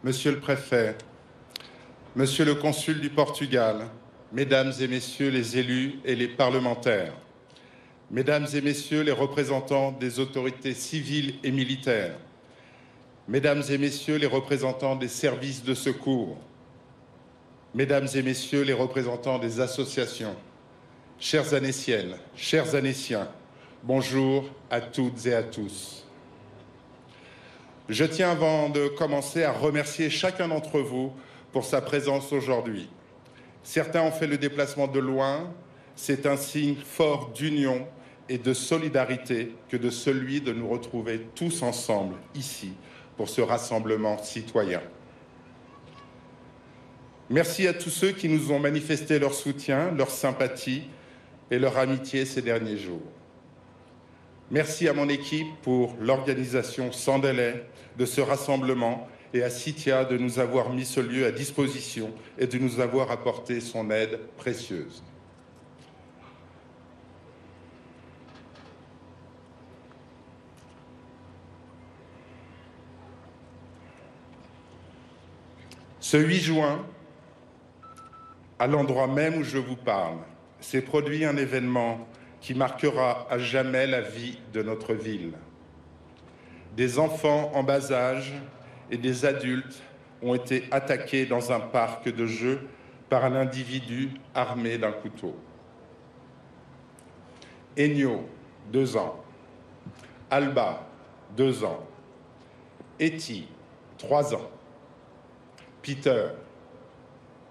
Monsieur le préfet, Monsieur le consul du Portugal, Mesdames et Messieurs les élus et les parlementaires, Mesdames et Messieurs les représentants des autorités civiles et militaires, Mesdames et Messieurs les représentants des services de secours, Mesdames et Messieurs les représentants des associations, chères Annéciennes, chers Annéciens, bonjour à toutes et à tous. Je tiens avant de commencer à remercier chacun d'entre vous pour sa présence aujourd'hui. Certains ont fait le déplacement de loin, c'est un signe fort d'union et de solidarité que de celui de nous retrouver tous ensemble ici pour ce rassemblement citoyen. Merci à tous ceux qui nous ont manifesté leur soutien, leur sympathie et leur amitié ces derniers jours. Merci à mon équipe pour l'organisation sans délai de ce rassemblement et à Citia de nous avoir mis ce lieu à disposition et de nous avoir apporté son aide précieuse. Ce 8 juin, à l'endroit même où je vous parle, s'est produit un événement qui marquera à jamais la vie de notre ville. Des enfants en bas âge et des adultes ont été attaqués dans un parc de jeux par un individu armé d'un couteau. Enio, 2 ans. Alba, 2 ans. Eti, 3 ans. Peter,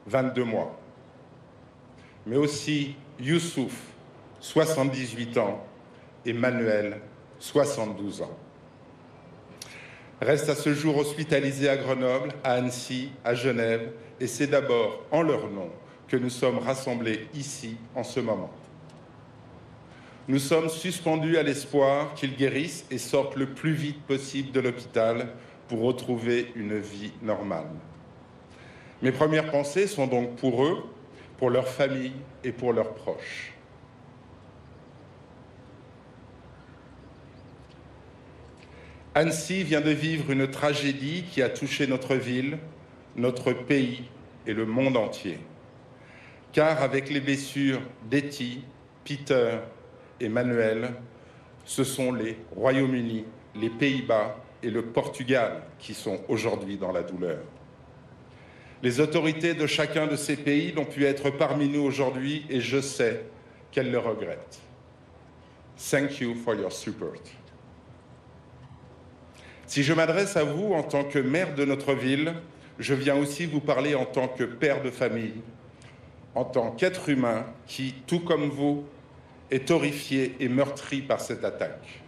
22 mois. Mais aussi Youssouf, 78 ans, et Manuel, 72 ans. Restent à ce jour hospitalisés à Grenoble, à Annecy, à Genève, et c'est d'abord en leur nom que nous sommes rassemblés ici en ce moment. Nous sommes suspendus à l'espoir qu'ils guérissent et sortent le plus vite possible de l'hôpital pour retrouver une vie normale. Mes premières pensées sont donc pour eux, pour leurs familles et pour leurs proches. Annecy vient de vivre une tragédie qui a touché notre ville, notre pays et le monde entier. Car avec les blessures d'Eti, Peter et Manuel, ce sont les Royaumes-Unis, les Pays-Bas et le Portugal qui sont aujourd'hui dans la douleur. Les autorités de chacun de ces pays n'ont pu être parmi nous aujourd'hui et je sais qu'elles le regrettent. Thank you for your support. Si je m'adresse à vous en tant que maire de notre ville, je viens aussi vous parler en tant que père de famille, en tant qu'être humain qui, tout comme vous, est horrifié et meurtri par cette attaque.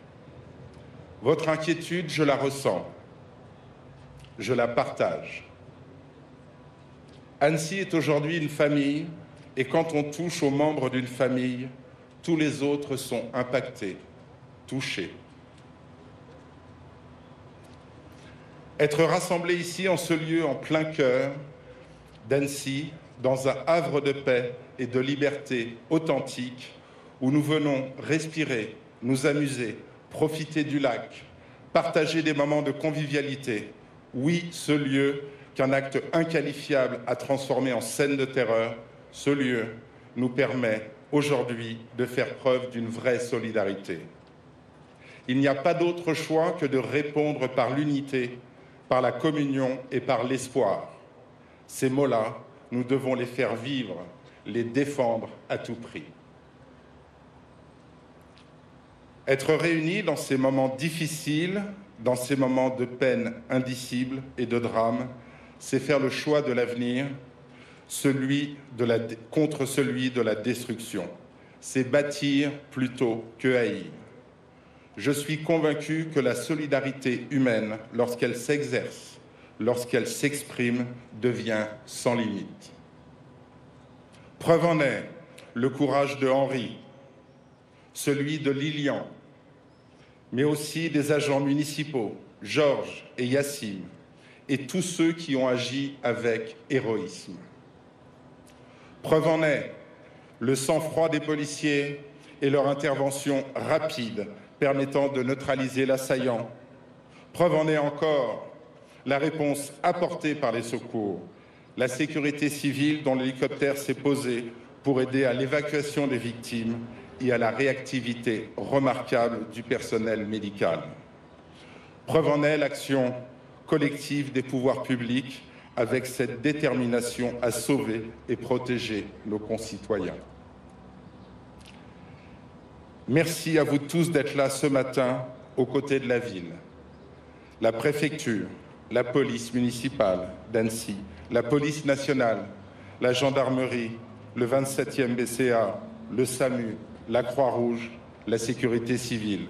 Votre inquiétude, je la ressens, je la partage. Annecy est aujourd'hui une famille et quand on touche aux membres d'une famille, tous les autres sont impactés, touchés. Être rassemblés ici en ce lieu en plein cœur d'Annecy, dans un havre de paix et de liberté authentique, où nous venons respirer, nous amuser, profiter du lac, partager des moments de convivialité. Oui, ce lieu qu'un acte inqualifiable a transformé en scène de terreur, ce lieu nous permet aujourd'hui de faire preuve d'une vraie solidarité. Il n'y a pas d'autre choix que de répondre par l'unité, par la communion et par l'espoir. Ces mots-là, nous devons les faire vivre, les défendre à tout prix. Être réunis dans ces moments difficiles, dans ces moments de peine indicible et de drame, c'est faire le choix de l'avenir, contre celui de la destruction. C'est bâtir plutôt que haïr. Je suis convaincu que la solidarité humaine, lorsqu'elle s'exerce, lorsqu'elle s'exprime, devient sans limite. Preuve en est le courage de Henri, celui de Lilian, mais aussi des agents municipaux, Georges et Yassim, et tous ceux qui ont agi avec héroïsme. Preuve en est le sang-froid des policiers et leur intervention rapide permettant de neutraliser l'assaillant. Preuve en est encore la réponse apportée par les secours, la sécurité civile dont l'hélicoptère s'est posé pour aider à l'évacuation des victimes et à la réactivité remarquable du personnel médical. Preuve en est l'action collective des pouvoirs publics avec cette détermination à sauver et protéger nos concitoyens. Merci à vous tous d'être là ce matin aux côtés de la ville, la préfecture, la police municipale d'Annecy, la police nationale, la gendarmerie, le 27e BCA, le SAMU, la Croix-Rouge, la sécurité civile.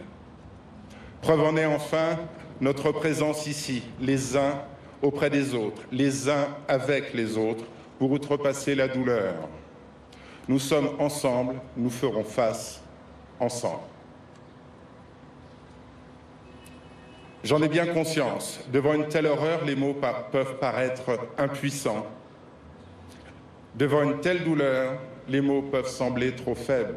Preuve en est enfin notre présence ici, les uns auprès des autres, les uns avec les autres, pour outrepasser la douleur. Nous sommes ensemble, nous ferons face ensemble. J'en ai bien conscience. Devant une telle horreur, les mots peuvent paraître impuissants. Devant une telle douleur, les mots peuvent sembler trop faibles.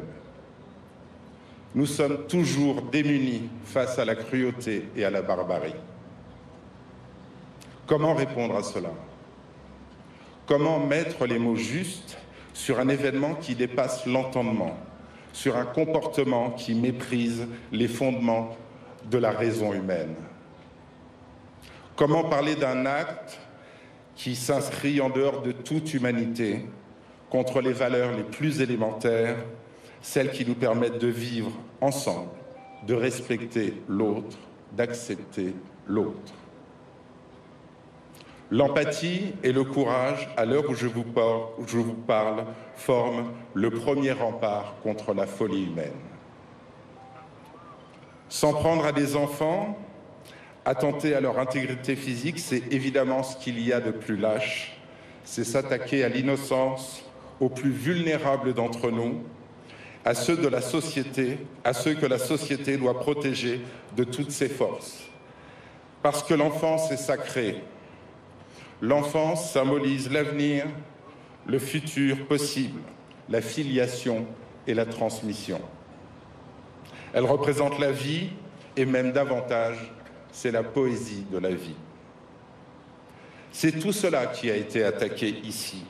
Nous sommes toujours démunis face à la cruauté et à la barbarie. Comment répondre à cela? Comment mettre les mots justes sur un événement qui dépasse l'entendement, sur un comportement qui méprise les fondements de la raison humaine? Comment parler d'un acte qui s'inscrit en dehors de toute humanité, contre les valeurs les plus élémentaires, celles qui nous permettent de vivre ensemble, de respecter l'autre, d'accepter l'autre? L'empathie et le courage, à l'heure où je vous parle, forment le premier rempart contre la folie humaine. S'en prendre à des enfants, attenter à leur intégrité physique, c'est évidemment ce qu'il y a de plus lâche. C'est s'attaquer à l'innocence, aux plus vulnérables d'entre nous, à ceux de la société, à ceux que la société doit protéger de toutes ses forces. Parce que l'enfance est sacrée. L'enfance symbolise l'avenir, le futur possible, la filiation et la transmission. Elle représente la vie et même davantage, c'est la poésie de la vie. C'est tout cela qui a été attaqué ici,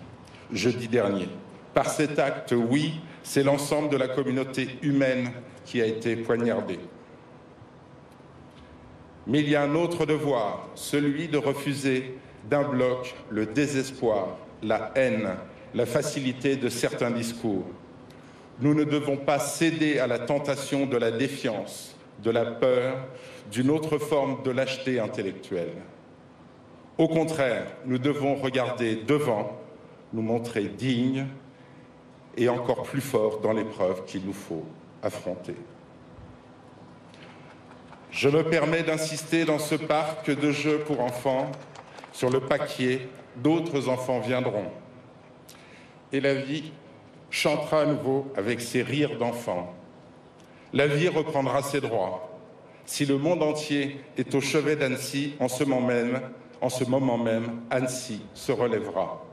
jeudi dernier. Par cet acte, oui, c'est l'ensemble de la communauté humaine qui a été poignardée. Mais il y a un autre devoir, celui de refuser d'un bloc le désespoir, la haine, la facilité de certains discours. Nous ne devons pas céder à la tentation de la défiance, de la peur, d'une autre forme de lâcheté intellectuelle. Au contraire, nous devons regarder devant, nous montrer dignes et encore plus forts dans l'épreuve qu'il nous faut affronter. Je me permets d'insister dans ce parc de jeux pour enfants sur le paquier, d'autres enfants viendront. Et la vie chantera à nouveau avec ses rires d'enfants. La vie reprendra ses droits. Si le monde entier est au chevet d'Annecy, en ce moment même, Annecy se relèvera.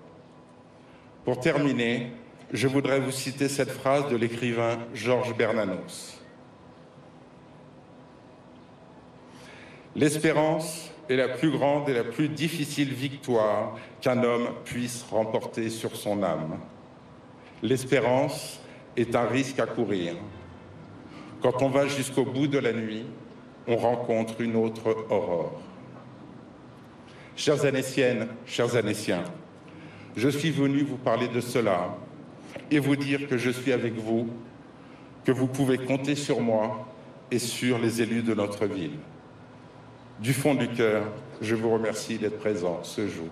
Pour terminer, je voudrais vous citer cette phrase de l'écrivain Georges Bernanos. L'espérance est la plus grande et la plus difficile victoire qu'un homme puisse remporter sur son âme. L'espérance est un risque à courir. Quand on va jusqu'au bout de la nuit, on rencontre une autre aurore. Chères Annéciennes, chers Annéciens, je suis venu vous parler de cela et vous dire que je suis avec vous, que vous pouvez compter sur moi et sur les élus de notre ville. Du fond du cœur, je vous remercie d'être présents ce jour.